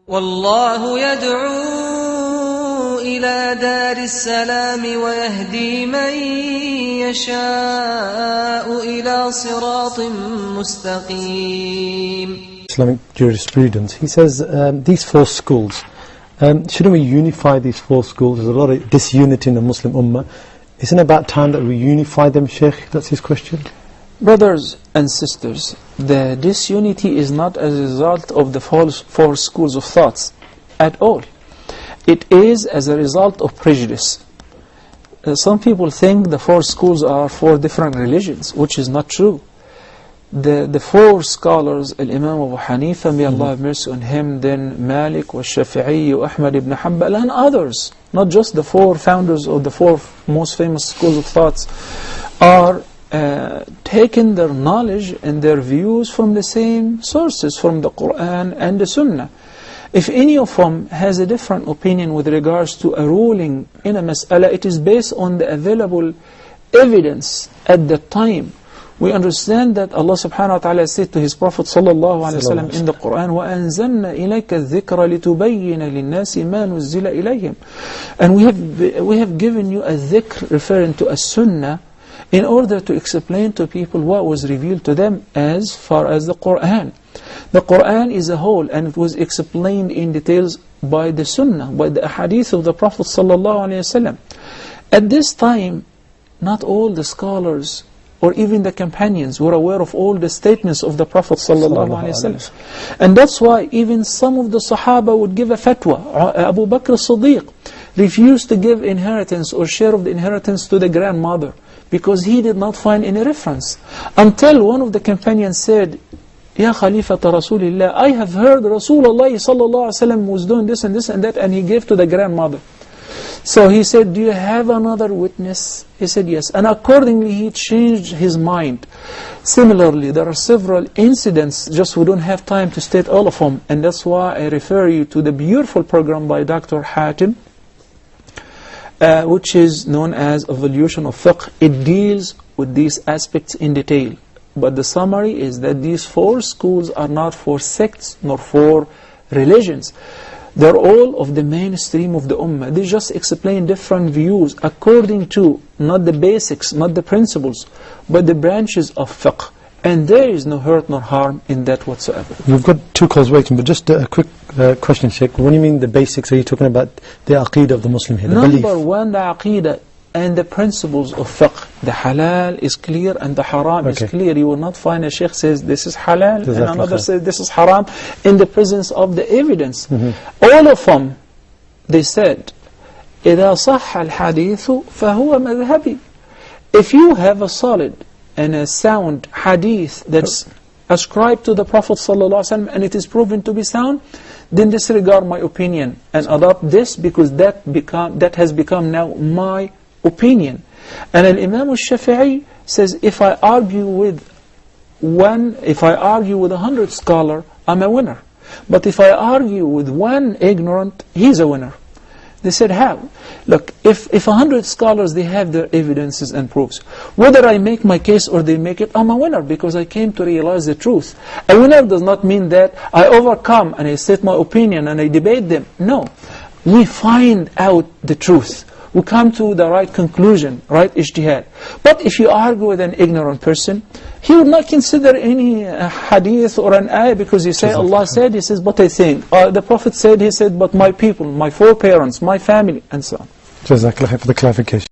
والله يدعو إلى دار السلام ويهدي من يشاء إلى صراط مستقيم. Islamic jurisprudence. He says these four schools, shouldn't we unify these four schools? There's a lot of disunity in the Muslim Ummah. Isn't it about time that we unify them, Sheikh? That's his question. Brothers and sisters, the disunity is not as a result of the four schools of thoughts at all. It is as a result of prejudice. Some people think the four schools are four different religions, which is not true. The four scholars, Imam Abu Hanifa, may Allah have mercy on him, then Malik, Shafi'i, Ahmad ibn Hanbal, and others, not just the four founders of the four most famous schools of thoughts, are taken their knowledge and their views from the same sources, from the Quran and the Sunnah. If any of them has a different opinion with regards to a ruling in a mas'ala, it is based on the available evidence at the time. We understand that Allah subhanahu wa ta'ala said to His Prophet sallallahu alayhi wa sallam in the Quran, وَأَنزَلْنَا إِلَيْكَ الذِّكْرَ لِتُبَيِّنَ لِلنَّاسِ مَا نُزِّلَ إِلَيْهِمْ. And we have given you a dhikr, referring to a sunnah, in order to explain to people what was revealed to them as far as the Quran. The Quran is a whole, and it was explained in details by the Sunnah, by the hadith of the Prophet ﷺ. At this time, not all the scholars or even the companions were aware of all the statements of the Prophet ﷺ. And that's why even some of the Sahaba would give a fatwa. Abu Bakr as-Siddiq refused to give inheritance or share of the inheritance to the grandmother, because he did not find any reference. Until one of the companions said, Ya Khalifata Rasulillah, I have heard Rasulullah sallallahu alaihi wasallam was doing this and this and that, and he gave to the grandmother. So he said, do you have another witness? He said, yes. And accordingly, he changed his mind. Similarly, there are several incidents, just we don't have time to state all of them, and that's why I refer you to the beautiful program by Dr. Hatim, which is known as Evolution of Fiqh. It deals with these aspects in detail. But the summary is that these four schools are not for sects nor for religions. They're all of the mainstream of the Ummah. They just explain different views according to not the basics, not the principles, but the branches of fiqh. And there is no hurt nor harm in that whatsoever. We've got two calls waiting, but just a quick question, Sheikh. What do you mean the basics? Are you talking about the aqeedah of the Muslim here, the belief? Number one, the aqeedah and the principles of fiqh. The halal is clear and the haram is clear. You will not find a sheikh says this is halal and another says this is haram in the presence of the evidence. All of them, they said, إِذَا صَحَّ الْحَدِيثُ فَهُوَ مَذْهَبِي. If you have a solid and a sound hadith that's ascribed to the Prophet ﷺ and it is proven to be sound, then disregard my opinion and adopt this, because that has become now my opinion. And Imam al-Shafi'i says, if I argue with 100 scholars, I'm a winner. But if I argue with one ignorant, he's a winner. They said, how? Look, if 100 scholars, they have their evidences and proofs, whether I make my case or they make it, I'm a winner, because I came to realize the truth. A winner does not mean that I overcome and I state my opinion and I debate them. No, we find out the truth. We come to the right conclusion, right ijtihad. But if you argue with an ignorant person, he would not consider any hadith or an ayah, because you say Allah said, he says, but I think. The Prophet said, he said, but my people, my foreparents, my family, and so on. Jazakallah for the clarification.